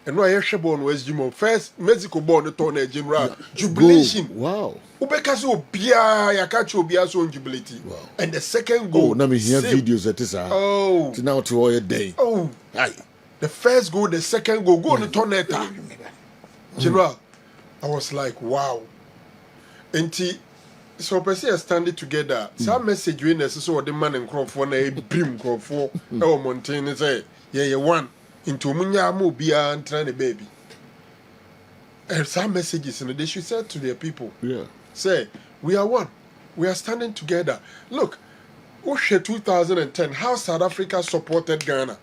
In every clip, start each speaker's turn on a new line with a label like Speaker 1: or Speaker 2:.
Speaker 1: And no I born West Jimo. First Mexico born the turn general jubilation.
Speaker 2: Wow.
Speaker 1: Ubeka so bia ya catch obia so jubility.
Speaker 2: Wow.
Speaker 1: And the second goal.
Speaker 2: Oh, now me hear videos that is
Speaker 1: oh
Speaker 2: now to all your day.
Speaker 1: Oh. Aye. The first goal, the second goal, go on the torneta. General, I was like, wow. And so person standing together. Some message when so the man and crop for a brim crop for our mountain say, yeah, you won into Munya Mobia and trying a baby. And some messages and they should say to their people,
Speaker 2: yeah,
Speaker 1: say, we are one. We are standing together. Look, Oshe 2010, how South Africa supported Ghana.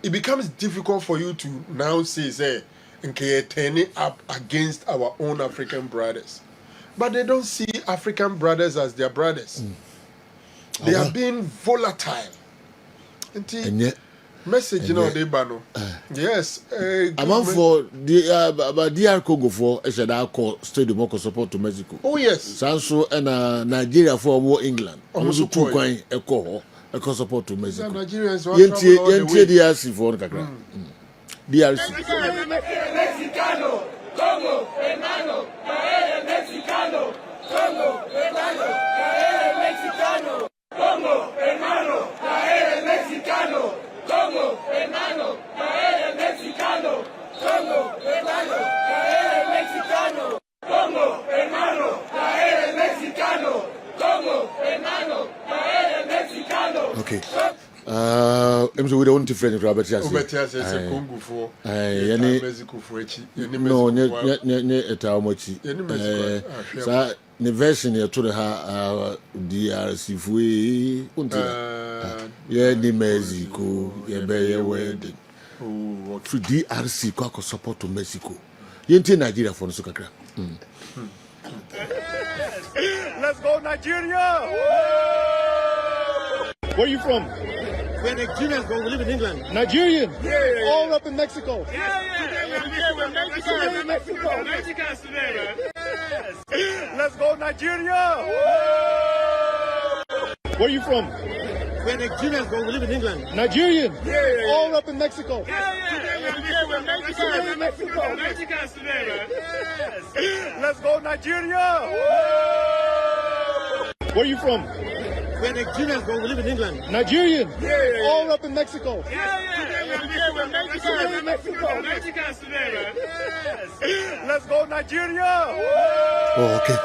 Speaker 1: It becomes difficult for you to now say, okay, turning up against our own African brothers. But they don't see African brothers as their brothers. They are being volatile. And yet, message, you know, they bano. Yes.
Speaker 2: I'm for the about DR Congo for I said I call stadium for support to Mexico.
Speaker 1: Oh, yes.
Speaker 2: Sanso and Nigeria for more England. Also, two coin a call. I can support to Mexico.
Speaker 1: Nigerians
Speaker 2: Yentie DRC for Kakra. DRC.
Speaker 3: Mexicano, Congo, hermano, Mexicano, Congo, hermano, Mexicano, Congo, hermano, Mexicano, Congo, hermano, Mexicano, Congo, hermano, Mexicano, Congo, hermano, Mexicano, Congo, hermano, Mexicano.
Speaker 2: Okay. We don't want to friend Robert Yasi.
Speaker 1: Congo for Mexico for
Speaker 2: no, etamochi. Sa ne version ya to ha DRC fue until yeah ni Mexico ya be wedding. Oh, okay. DRC kwa support to Mexico. Yenti Nigeria for so kakra.
Speaker 4: Let's go Nigeria. Where are you from?
Speaker 5: We're Nigerians, but we live in England.
Speaker 4: Nigerian?
Speaker 5: Yeah.
Speaker 4: All up in Mexico.
Speaker 5: We're Mexican.
Speaker 4: Mexico.
Speaker 5: Mexicans today, man.
Speaker 4: Yes. Let's go Nigeria. Where are you from?
Speaker 5: We're Nigerians, but we live in England.
Speaker 4: Nigerian? All up in Mexico.
Speaker 5: We're Mexican. Mexicans today, man.
Speaker 4: Yes. Let's go Nigeria. Where are you from?
Speaker 5: We're Nigerians, but we live in England.
Speaker 4: Nigerian? All up in Mexico.
Speaker 5: We're Mexican. Mexicans today, man.
Speaker 4: Yes. Let's go Nigeria.
Speaker 2: Oh, okay.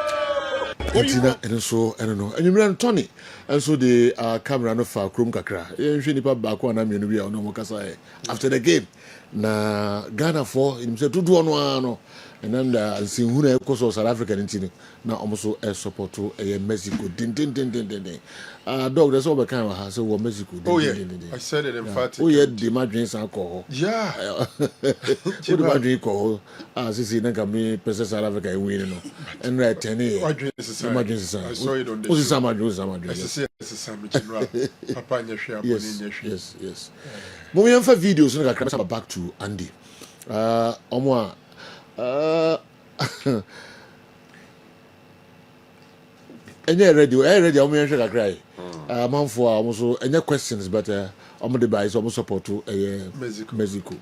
Speaker 2: And so I don't know. And you run Tony. And so the camera no for Chrome Kakra. You nipa back one am you no more after the game. Na Ghana for himself to do one. And then see who South African in now almost a support to a Mexico. Dog, that's all the kind of has Mexico.
Speaker 1: Oh, yeah. I said it emphatically.
Speaker 2: Oh, yeah, the drinks alcohol.
Speaker 1: Yeah.
Speaker 2: The drink alcohol. As you see, South Africa winning. And right, 10 years.
Speaker 1: I saw it on the show.
Speaker 2: Yes. When we have videos, I come back to Andy. And you're ready. I'm going to cry. Man for almost any questions, but I'm the buy is almost support to Mexico.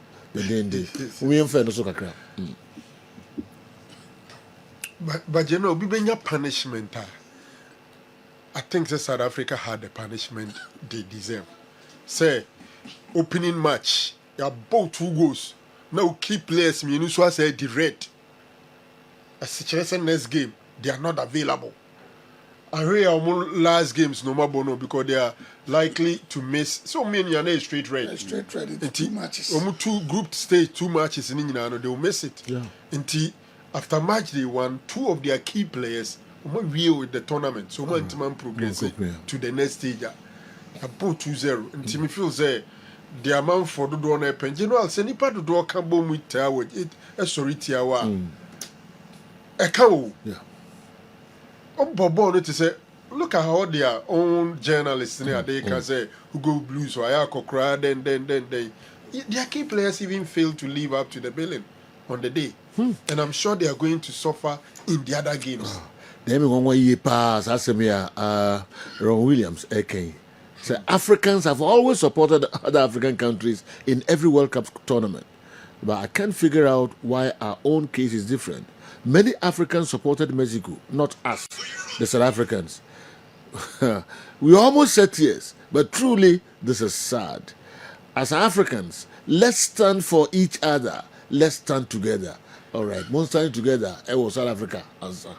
Speaker 2: We have fair so cry.
Speaker 1: But you know, we bring your punishment. I think the South Africa had the punishment they deserve. Say, opening match, you have both 2 goals. Now key players, me so I say the red. A situation next game, they are not available. I hear last games no more bono because they are likely to miss so many are straight red.
Speaker 6: Straight red 2 matches.
Speaker 1: 2 group stage 2 matches in England, they will miss it.
Speaker 2: Yeah.
Speaker 1: Until after match they won, 2 of their key players real with the tournament. So one team progress to the next stage. About 2-0. Until me feel say the amount for the door pen. General say nipa do door can bomb with tower it sorry tiawa. A cow.
Speaker 2: Yeah.
Speaker 1: Bobo to say, look at how their own journalists they can say who go blue so I cry then their key players even fail to live up to the billing on the day. And I'm sure they are going to suffer in the other games.
Speaker 2: Then we go year pass Asemia Ron Williams so Africans have always supported other African countries in every World Cup tournament. but I can't figure out why our own case is different. Many Africans supported Mexico, not us, the South Africans. We almost said yes, but truly, this is sad. As Africans, let's stand for each other. Let's stand together. All right, most standing together. It was South Africa answer.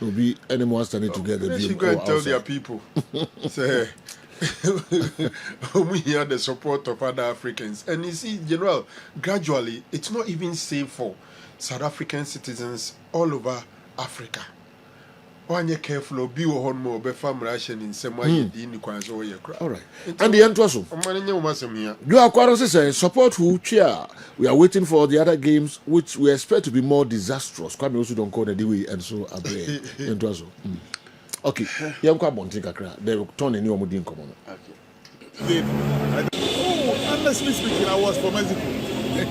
Speaker 2: No be anyone standing together.
Speaker 1: They should go and tell their people. Say, we hear the support of other Africans. And you see, General, gradually, it's not even safe for South African citizens all over Africa. One year careful, be one more, be farm ration in some way, the Inuquans or your crowd.
Speaker 2: All right. And the end was so. You are quite saying support who cheer. We are waiting for the other games, which we expect to be more disastrous. Kwame also don't call the way and so abre. And was okay. You have quite wanting kakra. They will turn in your mooding common.
Speaker 6: Okay. Honestly speaking, I was for Mexico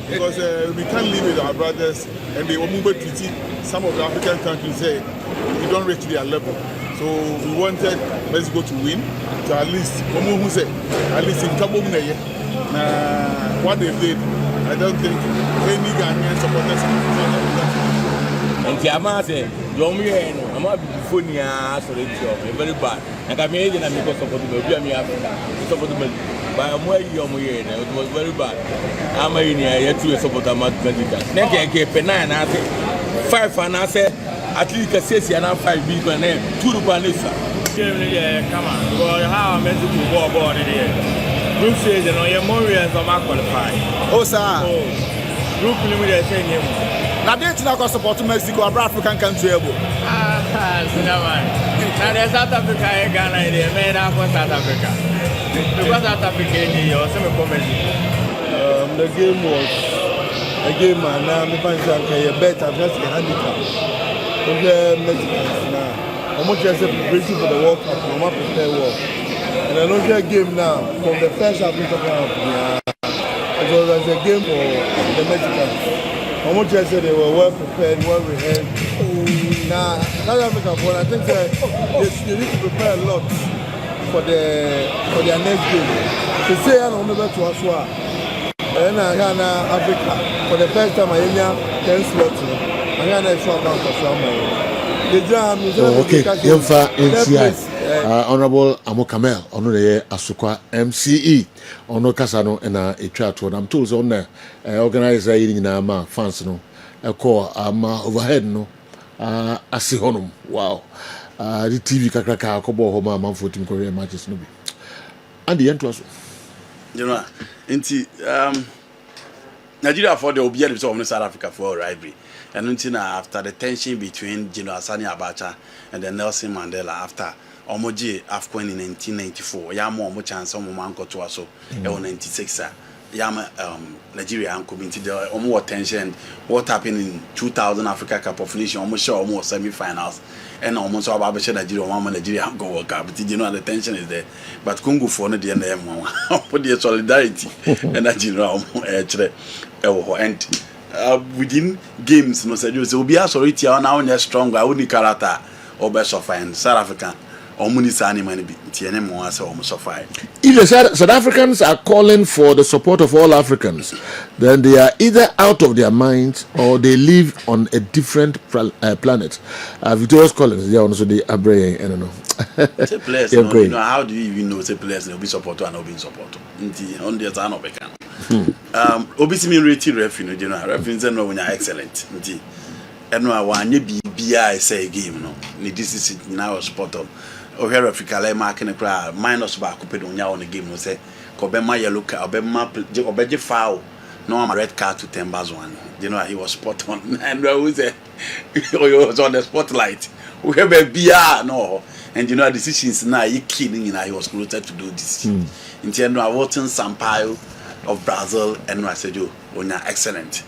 Speaker 6: because we can't live with our brothers, and they were moving treaty. Some of the African countries say we don't reach their level. So we wanted Mexico to win, to at least in Cabo what they did, I don't think any Ghanaian supporters.
Speaker 7: And Tiamase, Yomi, I'm not before near so very bad. And I made an amigo support to be supportable by a way it was very bad. I'm a yet to support a Mathematica. Next, I gave Penang, I said 5 and I said at least a 6 and 5 big and then 2 Rubanisa.
Speaker 8: Come on, well, how am I meant to go about it here? Group says, you know, your Morians are not qualified.
Speaker 6: Oh, sir.
Speaker 8: Group limited saying,
Speaker 6: now, they're not going to support Mexico, a African country.
Speaker 8: now there's South Africa and Ghana, they made up for South Africa. Because South Africa, you also comment.
Speaker 6: The game was a game, and now I'm going to bet against the handicap. Okay, Mexicans now. I'm just preparing for the World Cup, I'm not prepared well. And I don't get a game now. From the first half, we're talking about it was a game for the Mexicans. I'm just saying they were well prepared, well rehearsed. Now, South Africa, I think they need to prepare a lot for their next game. To say I'm over to Aswa, and Ghana, Africa, for the first time I hear 10 slots. I'm going to show up for some.
Speaker 2: Okay, Yemfa NCI, Honorable Amokamel, Honorable Asukwa MCE, Honor Kasano, and a chat to them tools on there. Organizer in our fans, no, a core, overhead, no, I see honum. Wow, the TV Kakraka, Kobo, Homa, Manfooting Korean matches, no be. And the end was,
Speaker 9: you know, Nigeria for the objectives of South Africa for rivalry. And until after the tension between General Sani Abacha and then Nelson Mandela after Omoji AFCON in 1994, Yamo Omo chance Omo Manko to us in 96. Yama Nigeria and community the Omo tension. What happened in 2000 Africa Cup of Nations? Almost sure almost semi-finals. And almost all about Nigeria go World Cup. But you know the tension is there. But Congo for the end for the solidarity and Nigeria and. Within games, no said you will be a sorry now on stronger, only character or best of fine South African or Munisani money be TNM so almost of fine.
Speaker 2: If the South Africans are calling for the support of all Africans, then they are either out of their minds or they live on a different planet. Victorious Collins, they are also the Abre, I don't know.
Speaker 9: Say players, you know, how do you even know say players will be supported and not being supported? On the other hand, obviously, me rated referee, you know, referees are no excellent. And no one BI say game, no. This is now spot on. Oh, here Africa, like marking a crowd, minus back up on the game, no say, Kobema yellow card, Obeje foul, no, I'm a red card to 10 bars one. You know, he was spot on, and I was was on the spotlight. We have a BR, no. And you know, decisions now, he killing, you know, he was created to do this. In the end, I was in Sampaio of Brazil, and I said, you are excellent.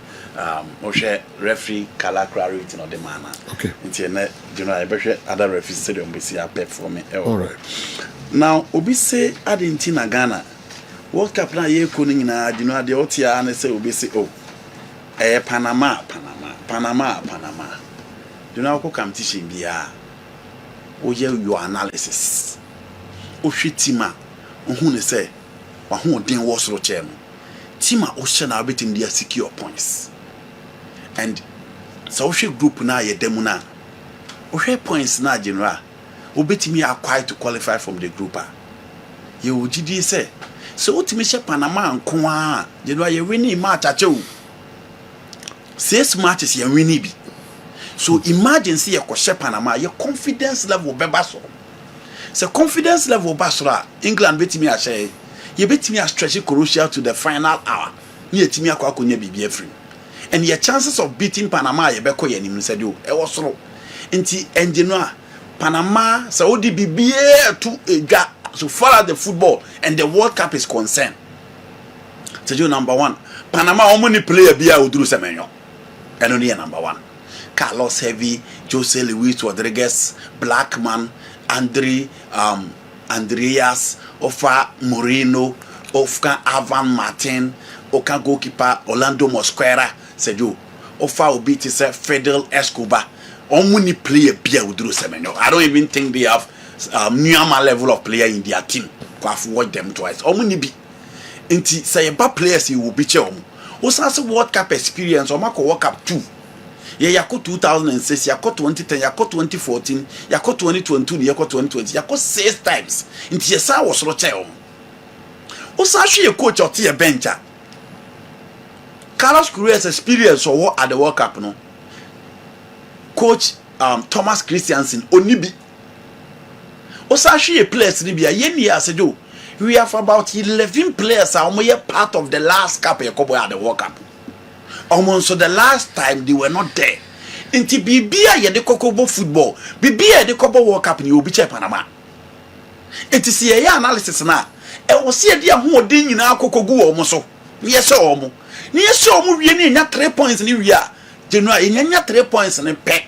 Speaker 9: Moshe referee Kalakra rating of the manner.
Speaker 2: Okay.
Speaker 9: In the end, you know, I bet other referees said, we see a pep for me.
Speaker 2: All right.
Speaker 9: Now, Obi say, Argentina, Ghana. World Cup now, you couldn't, you know, the OTA, and say, Obi say, oh, Panama. You know, how come teaching be your analysis. Shitima, who say, who didn't was Rochelle. team a ocean na betim dia secure points and so we group na ye demu na we points na general obetimi acquire to qualify from the group a ye ogidi say so ultimate she Panama nko a general ye winning match achew 6 matches ye winning bi so imagine say ye kwhye Panama your confidence level beba so so confidence level basra England betimi a share ye betimi a stretch Croatia to the final hour ni etimi akwakonya bibia free and your chances of beating Panama ye beko ye nim said yo e wo soro nti engineer Panama Saudi bibia to ega so far as the football and the World Cup is concerned said you number 1 Panama how many player bia oduru semenyo and only number 1 Carlos Heavy, Jose Luis Rodriguez, Blackman, Andreas, Ofa Moreno, Ofka Avan Martin, Oka goalkeeper Orlando Mosquera, said you, Ofa Obiti said Fidel Escobar. Omuni player Bia Udru Semenyo. I don't even think they have Myanmar level of player in their team. I've watched them twice. Omuni be inti say bad players you will be chom. Osase World Cup experience or Mako World Cup 2. Yeah, yako 2006, yako 2010, yako 2014, yako 2022, yako 2020, yako 6 times. Inti yesa was roche om. Osase ye coach or tia bencha. Carlos Correa's experience or what at the World Cup no. Coach Thomas Christiansen Onibi. Osashi players ni bia yeni asedo. We have about 11 players are part of the last cup at the World Cup. So the last time they were not there. Inti bibia ye de kokobo football. Bibia de kokobo World Cup ni obi che Panama. Inti si ye analysis na. E wo se de ahoden nyina kokogu omo so. Ni ye se omo. Ni ye se omo wie ni nya 3 points ni wie a. General enya 3 points ni pe.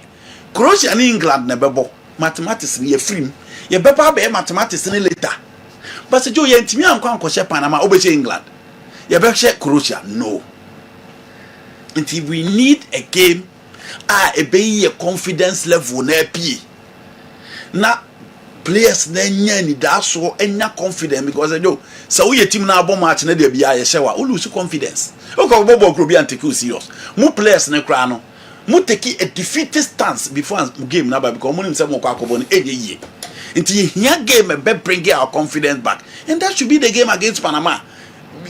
Speaker 9: Croatia and England na bebo. Mathematics ni ye film. Ye beba be mathematics ni later. But se jo ye ntimi ankwa ankohye Panama obeche England. Ye be hye Croatia no. Until we need a game a be a confidence level na pie. Na players na nya ni da so enya confidence because yo so we team na abo match na de bia ye hye wa o lose confidence. O ko bobo kro bia take you serious. Mu players na kra no mu take a defeated stance before game na ba because mu nim say mo kwa akobo no enye until here game be bring our confidence back and that should be the game against Panama.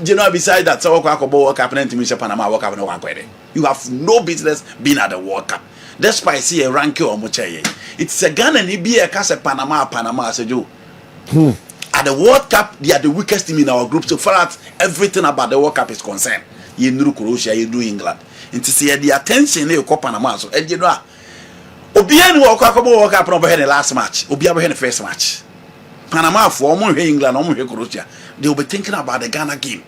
Speaker 9: You know, besides that, so World Cup and Panama World Cup no you have no business being at the World Cup. Despite see a ranking or muchaye. It's a Ghana and be a case Panama said you. At the World Cup, they are the weakest team in our group so far as everything about the World Cup is concerned. You know Croatia, you do England. And to see the attention you call Panama so and you know Obiani World Cup no the last match. Obiani the first match. Panama for England, Croatia. They will be thinking about the Ghana game.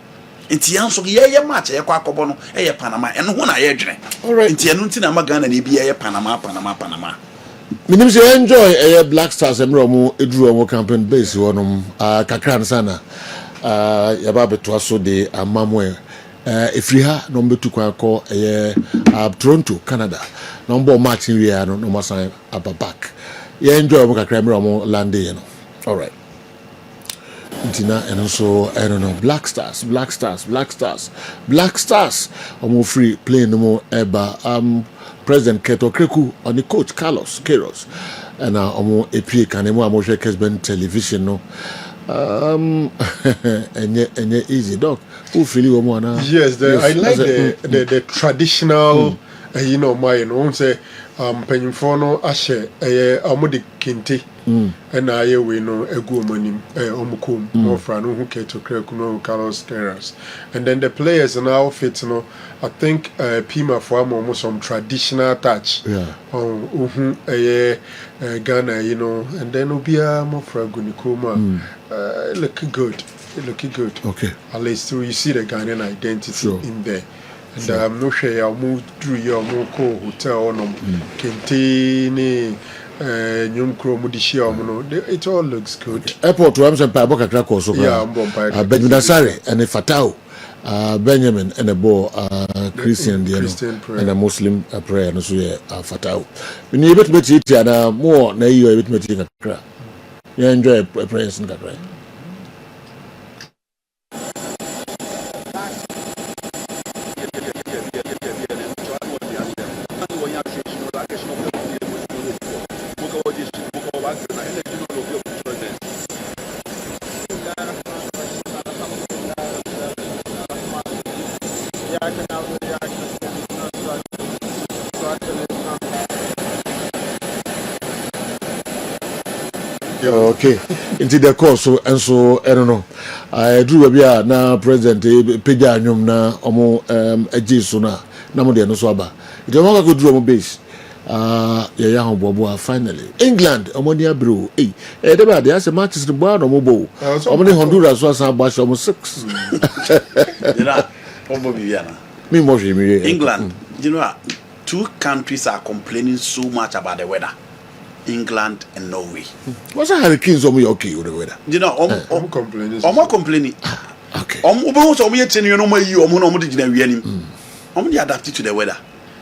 Speaker 9: Inti yanso ye match e kwa akobo no e Panama eno ho na ye dwene. Alright. Inti enu nti na ma Ghana na bi ye Panama.
Speaker 2: Minim se enjoy Black Stars emro mu eduru omo campaign base wonom kakra nsana yaba beto aso de amamwe efri ha no mbetu kwa ko Toronto Canada no mbo match wi ya no masan back. Ye enjoy omo kakra emro omo lande ye no. Alright. Tina and also I don't know Black Stars I'm free playing no more eba President Keto Kreku on the coach Carlos Queiroz and I'm EP can I'm share television no and easy dog who feel you more now.
Speaker 1: Yes, I like the traditional you know my own say penyimfono ahye amode kente and aye we no egu omonim omukom no fra no hu Keto Kreku no Carlos Queiroz and then the players now fit no I think Pima for almost some traditional touch Ghana you know and then obia mo fra gunikoma looking good okay at least you see the Ghanaian identity in there. And I'm not sure I'll move through your Moko hotel on Kente, Nyum Kromudishia. It all looks good.
Speaker 2: Airport to Amsterdam, Paboka Krakow, so Benjasari and a Fatao, Benjamin and a Bo Christian and a Muslim prayer, and so Fatao. We need a bit and more, nay, you a bit making a you enjoy a prayer in that right. Okay, into the course and so I don't know. I drew a beer now president Peja Nyum na omo a Jesuna Namodia no swaba. It was a good drum base. Yeah, Boboa finally. England, Omonia Brew. There's a match to the bar no mobo. Omni Honduras was about almost 6.
Speaker 9: England, you know, two countries are complaining so much about the weather. England and Norway.
Speaker 2: What's a hurricanes on me okay with the weather?
Speaker 9: You know,
Speaker 1: I'm complaining.
Speaker 2: Okay.
Speaker 9: I'm adapted to the weather.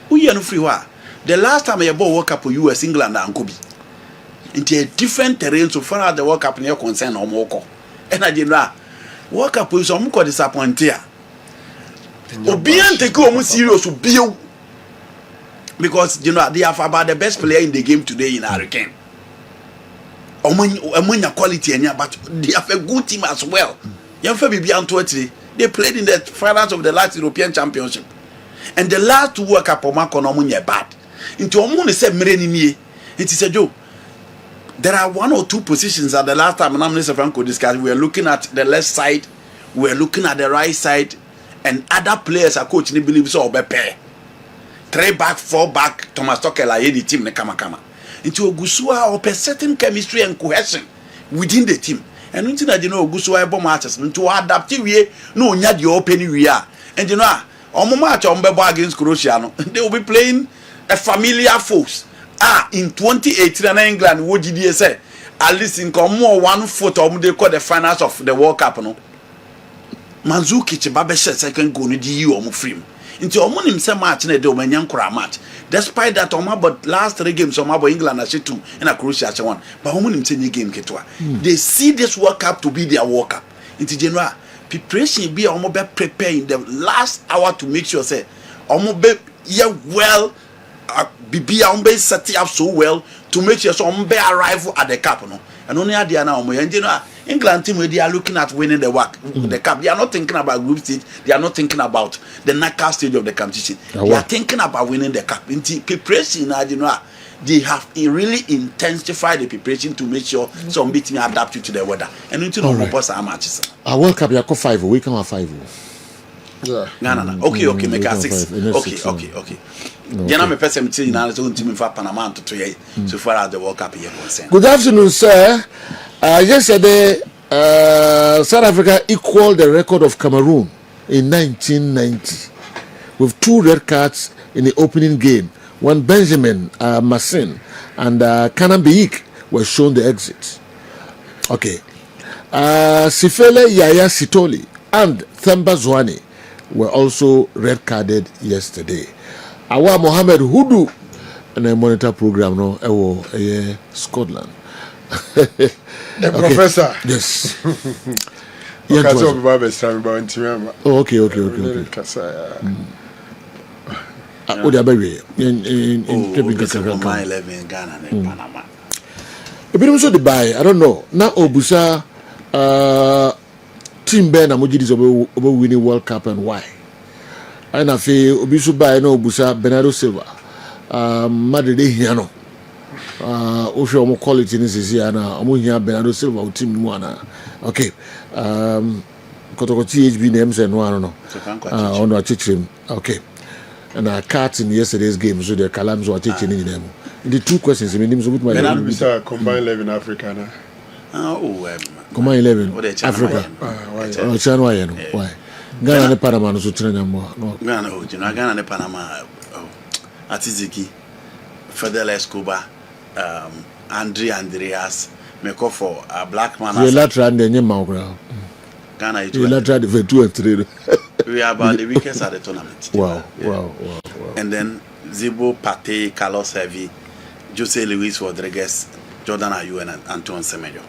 Speaker 9: We are no free war. The last time I bought World Cup for US, England and Kobe. Into a different terrain so far as the World Cup near concern or more. And I did not. World Cup is some disappointed. Obian take home serious to build. Because you know they have about the best player in the game today in Hurricane. Omonya quality and but they have a good team as well. They played in the finals of the last European Championship. And the last two World Cup Omonya bad. Into Omoni said Mrenini. It is a joke. There are 1 or 2 positions at the last time Mr. Franco discussed. We are looking at the left side, we are looking at the right side, and other players are coaching believe so bepe. 3 back, 4 back, Thomas Tuchel the team ne kama. Into Ogusua or a certain chemistry and cohesion within the team. And until that you know Ogusua bomb matches into adaptive way, no nya the open we are. And you know, on match on Bebo against Croatia, they will be playing a familiar foes. In 2018 in England, what did you say? At least in more 1 foot of they call the finals of the World Cup. No, Manzuki Chibabeshe second goal the EU or free. Into Omon himself match in a Dominion match. Despite that, but last 3 games, England has 2 and a Croatia 1. But Omon himself game Ketwa. They see this World Cup to be their World Cup. Into general, preparation be almost preparing the last hour to make sure say almost well. Bibi Ombe set up so well to make sure Ombe arrival at the cup, no. And only at the now, England team they are looking at winning the cup. They are not thinking about group stage. They are not thinking about the knockout stage of the competition. They are thinking about winning the cup. In preparation, they have really intensified the preparation to make sure some team adapt to the weather. And until no more matches.
Speaker 2: Our World Cup, you 5. We can have 5.
Speaker 9: Yeah. No. Okay. Make us 6. Okay. Jana me person say na so ntimi fa Panama to ye so far as the World Cup here concerned.
Speaker 2: Good afternoon, sir. Yesterday South Africa equaled the record of Cameroon in 1990 with 2 red cards in the opening game when Benjamin Massin and Kanan Beik were shown the exit. Okay. Sifele Yaya Sitoli and Themba Zwane were also red carded yesterday. Awa Mohammed Hudu and a monitor program no Scotland.
Speaker 1: The professor.
Speaker 2: Yes. Okay. What are you in
Speaker 9: my 11 Ghana and Panama.
Speaker 2: A bit also the buy. I don't know. Now Obusa Team Ben Amojidis over winning World Cup and why? And I feel Obisu buy no Busa Bernardo Silva. Madrid Hiano. Osho mo quality in this year na omo hia Bernardo Silva team mu ana. Okay. Kotoko THB names and one no. Ono achichim. Okay. And I cut in yesterday's game so the Calams were teaching in them. The 2 questions I mean with my
Speaker 1: Bernardo combined 11 Africa na.
Speaker 2: Combined 11 Africa. Why? Ghana ne Panama no so trena mo.
Speaker 9: Ghana ne Panama. Atiziki, Fidel Escobar, Andreas, Meko for a black man.
Speaker 2: You later and then you
Speaker 9: Ghana,
Speaker 2: you later for 2 and 3.
Speaker 9: We are about the weakest at the tournament.
Speaker 2: Wow.
Speaker 9: And then Zibo, Partey, Carlos Heavy, Jose Luis Rodriguez, Jordan Ayew, and Antoine Semenyo.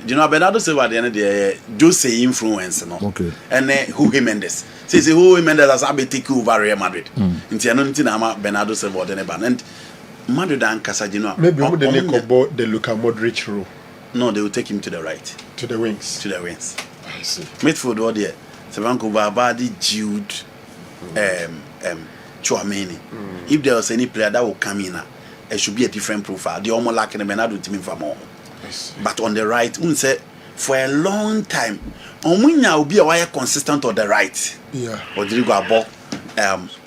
Speaker 9: You know, Bernardo Silva at the end of the day, Jose influence, no?
Speaker 2: Okay.
Speaker 9: And then Jorge Mendes. Says Jorge Mendes has a bit over Real Madrid. Into another Bernardo Silva then and Madrid and Casagino.
Speaker 1: Maybe would they about the Luka Modric role?
Speaker 9: No, they will take him to the right.
Speaker 1: To the wings.
Speaker 9: To the wings.
Speaker 1: I see.
Speaker 9: Midfield or there. Sevanko Babadi, Jude, Chouameni. If there was any player that will come in, it should be a different profile. The almost like Bernardo team for more. But on the right, say for a long time, Omunya will be a wire consistent on the right.
Speaker 1: Yeah.
Speaker 9: Rodrigo Abo,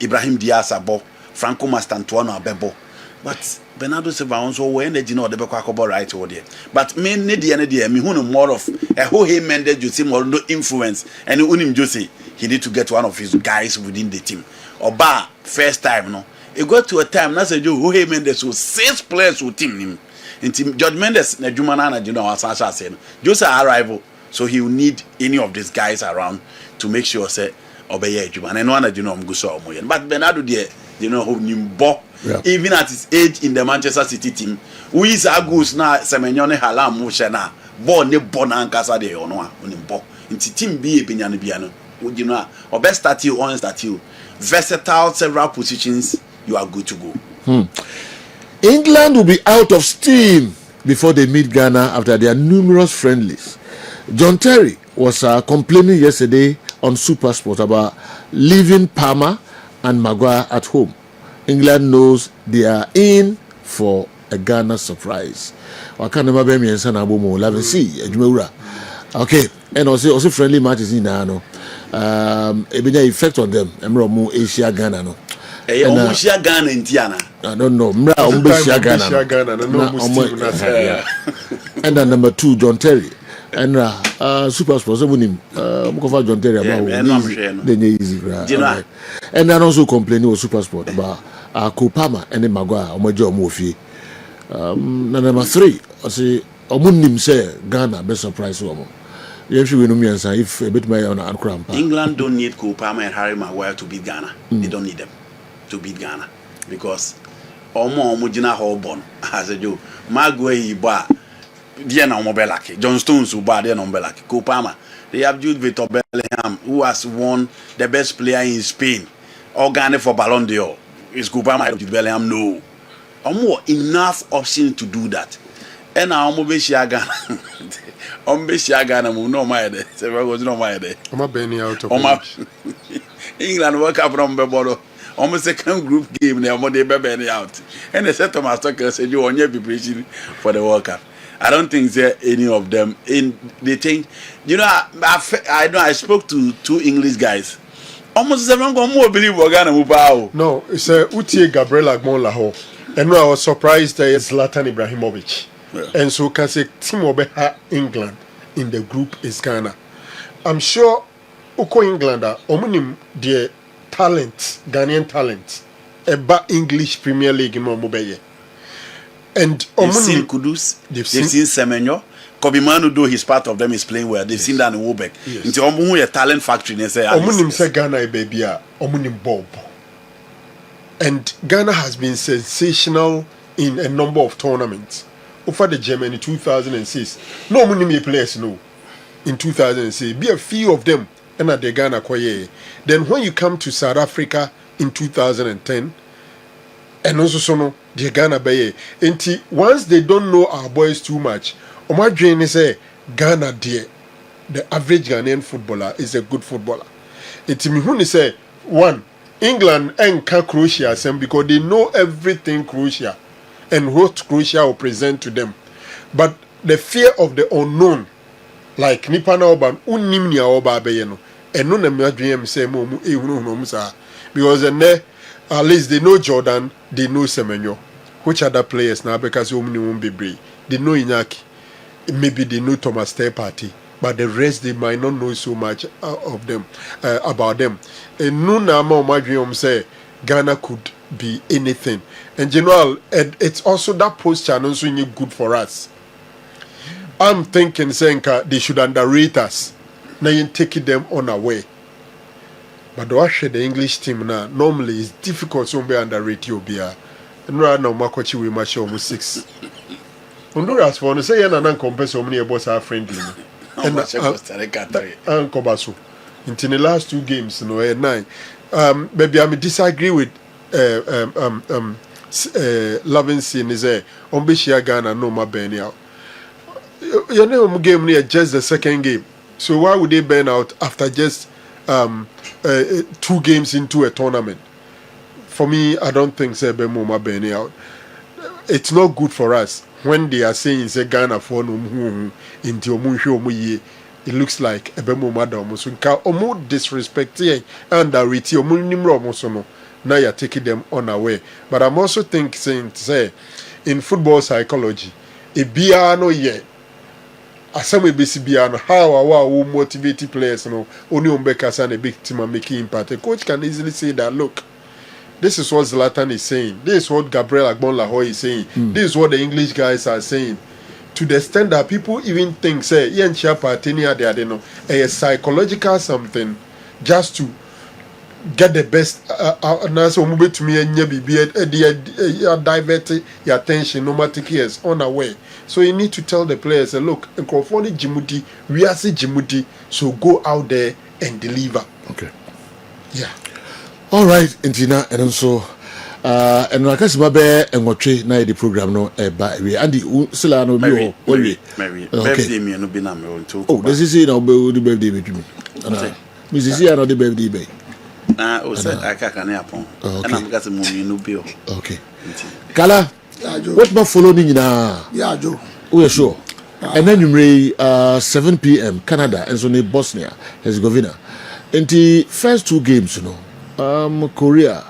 Speaker 9: Ibrahim Diaz Abo, Franco Mastantuano Abebo. But Bernardo Silva also when they did not the Beko right over there. But me who more of a whole he mended you see more no influence and unim Jose he need to get one of his guys within the team. Oba first time no. It got to a time now say you who he Mendes so 6 players with him. In team George Mendes na Jumana na Jino Asasha said Jose arrival. So he will need any of these guys around to make sure say obey Jumana. And one Jino Mguso Omoyen. But Bernardo there, you know who Nimbo. Yeah. Even at his age in the Manchester City team, who is a goose now, Semenyone Halam Mushana, born ne Bonancasa de Onoa, Unimbo, into team B, Binyana Biano, would you know, or best start you, on start you, versatile, several positions, you are good to go.
Speaker 2: England will be out of steam before they meet Ghana after their numerous friendlies. John Terry was complaining yesterday on SuperSport about leaving Palmer and Maguire at home. England knows they are in for a Ghana surprise. Okay, and also friendly matches in Ghana. It effect on them. Asia Ghana no.
Speaker 9: Asia Ghana in Tiana.
Speaker 2: I don't know. And then number 2, John Terry. And super sports him John Terry about easy. And then also complaining with super sport about Kopama and then Maguire Mofi. Number 3, I say Omunim say Ghana best surprise woman. If a bit my on Ankram.
Speaker 9: England don't need Kopama and Harry Maguire to beat Ghana. They don't need them to beat Ghana because Omo Mujina Holborn as a Joe Maguire Iba. John Stones who bad Kopama. They have Jude Victor Bellingham, who has won the best player in Spain. Organic for Ballon d'Or. Is Kopama Jude Bellingham? No. More enough options to do that. And now Ghana. Ghana no mind. Several goes no mind.
Speaker 1: I'm Benny out of
Speaker 9: England World Cup from Bebodo. Almost second group game, they are Benny out. And the set of my stocker said you want your preparation for the World Cup. I don't think there any of them in they think I spoke to 2 English guys. Almost everyone go more believe we're gonna move out.
Speaker 1: No, it's Utie Gabriel Agmon Laho. And I was surprised that it's Zlatan Ibrahimovic. Yeah. And so can say team Obeha England in the group is Ghana. I'm sure Uko Englander omunim the talent, Ghanaian talent, about English Premier League in Mobeye. And
Speaker 9: they've seen Kudus, they've seen Semenyo. Kobimanu, though he's part of them, is playing well. They've seen that in Wobek. Into Omu a talent factory. They say
Speaker 1: Omunim say Ghana baby Omunim Bob. And Ghana has been sensational in a number of tournaments. Over the Germany 2006. No Omunim players no. In 2006. Be a few of them and at the Ghana Koye. Then when you come to South Africa in 2010, and also sono the Ghana Baye. And once they don't know our boys too much, Omadjane say Ghana dear, the average Ghanaian footballer is a good footballer. It's me say 1, England and Croatia because they know everything Croatia and what Croatia will present to them. But the fear of the unknown, like Nipana Oban, Unimnia Oba Bayeno, and no Namadjane say Momu because at least they know Jordan, they know Semenyo. Which other players now because Omni won't be brave. They know Iñaki. Maybe they know Thomas Partey. But the rest they might not know so much of them about them. And no nama Omadrium say Ghana could be anything. And general, it's also that post channel so good for us. I'm thinking saying they should underrate us. Now you taking them unaware. But the English team now normally it's difficult to be underrate you Obia. And right now Makochi we match almost 6. Honduras for say and nan compare so many boys are friendly. And Kobasu. In the last 2 games, 9. Maybe I disagree with Levinson is a Ombishia Ghana no ma burn out. You know game near just the second game. So why would they burn out after just 2 games into a tournament. For me, I don't think say Bemoma Benny out. It's not good for us when they are saying say Ghana for no into Omunshi. It looks like Ebemoma Damusunka omo disrespecting and reti omunimro omosono. Now you're taking them unaware. But I'm also thinking say in football psychology, a biano ye asame besi biano how our motivate players no only umbeka and a big team are making impact. A coach can easily say that look. This is what Zlatan is saying. This is what Gabriel Agbonlahoy is saying. This is what the English guys are saying. To the extent that people even think, say, Partey they know a psychological something just to get the best. Now, so move to me and divert your attention, no matter years, unaware. So you need to tell the players, look, Nkrofoni Jimuti, we are Jimuti, so go out there and deliver.
Speaker 2: Okay.
Speaker 1: Yeah.
Speaker 2: All right, Intina, and also, and like I said, and what train na the program no by we Andy Sila no be
Speaker 9: Mary birthday me no be na me on to.
Speaker 2: Oh, this is it now be the birthday with me. Mrs. Sia no the birthday be.
Speaker 9: O say aka kan na apon. And I'm got mo me no be.
Speaker 2: Okay. Kala, what about following na?
Speaker 10: Yeah, Joe.
Speaker 2: We are sure. And then you 7 p.m. Canada and so in Bosnia Herzegovina. In the first 2 games, you know. Korea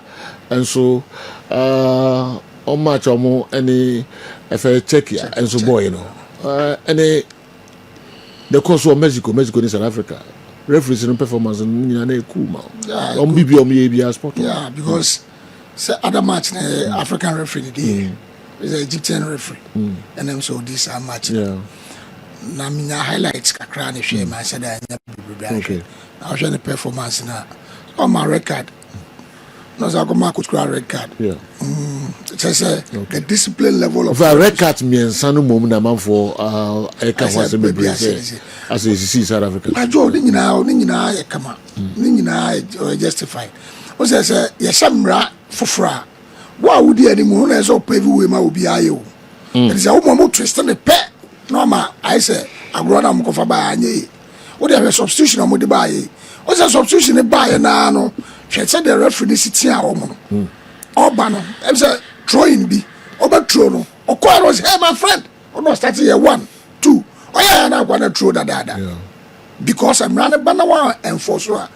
Speaker 2: and so on match or any Czechia and so boy, you know, any the course of Mexico in South Africa. Referees in performance and cool man.
Speaker 10: Yeah,
Speaker 2: on BBM sport.
Speaker 10: Yeah, because other match African referee today is an Egyptian referee, and then so this match.
Speaker 2: Yeah.
Speaker 10: Na mina highlights kakra ne share man said that okay. I share the performance na on my record. No, so I go mark red card.
Speaker 2: Yeah.
Speaker 10: Just the discipline level of
Speaker 2: a red card means some moment a man for a as a South Africa.
Speaker 10: I draw Nina come on. Nina justified. What I say, yes, Samra for fra. Why would the anymore as all pay we will be IO? It is a woman twist on the pet. No, I say, I grown up for by what have a substitution on the buy. What's a substitution to buy now? She said the referee sitting at home. Obano, I'm saying, throwing be, overthrown. Or quite was here, my friend. Or no, starting here 1, 2. Oh, yeah, and I want to throw that. Because I'm running Banawa and Fosua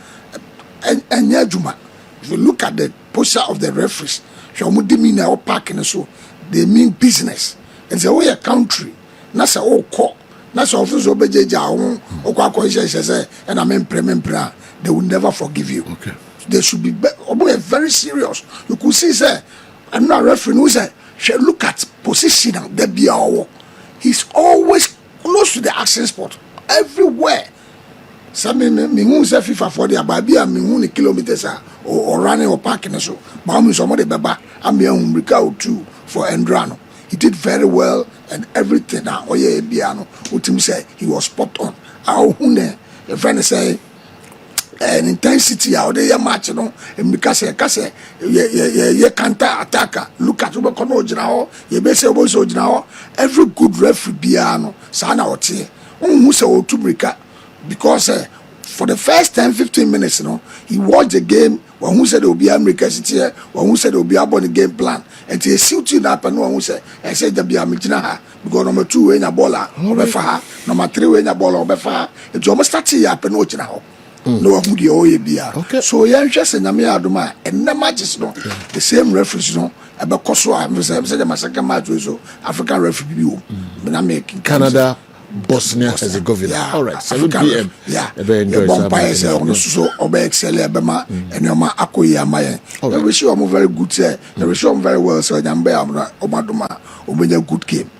Speaker 10: and Yajuma. If you look at the posture of the referees, Shamudimina or parking so, they mean business. And say, oh, a country, that's a whole court. That's office obeja or Kwako say, and I'm in Premempra. They will never forgive you.
Speaker 2: Okay.
Speaker 10: They should be very serious. You could see, say, I'm not referee who say, look at position of the BRO. He's always close to the action spot. Everywhere. Some me say FIFA for the Ababia me kilometers or running or parking so. But somebody baba I'm here too for Endrano. He did very well and everything now. Oh yeah, Biano. What him say he was spot on. Our hune, a friend say an intensity out there match, you know, and because ye counter attacker. Look at what Kono Jao, ye base also now. Every good referee Biano, Sana or T. Who say to Tubrika because for the first 10-15 minutes, you know, he watched the game. When who said there will be America City, when who said there will be about the game plan, and he suited up and one who said, I said there be a Mijina, because number 2 in a baller, Obefa, number 3 in a baller, Obefa, it's almost 30 up and watching now. No one would be okay. So young just in Amia and the matches, no, the same reference, no, about Kosovo, I'm saying my second match was African referee, but I'm making
Speaker 2: Canada. Bosnia Herzegovina.
Speaker 10: Yeah,
Speaker 2: all right. 7 p.m.
Speaker 10: Yeah,
Speaker 2: very enjoy.
Speaker 10: So Obe excel Bema and your ma Akoya Maya. I wish you are very good. I wish you very well. So I'm Omaduma, Obenya good game.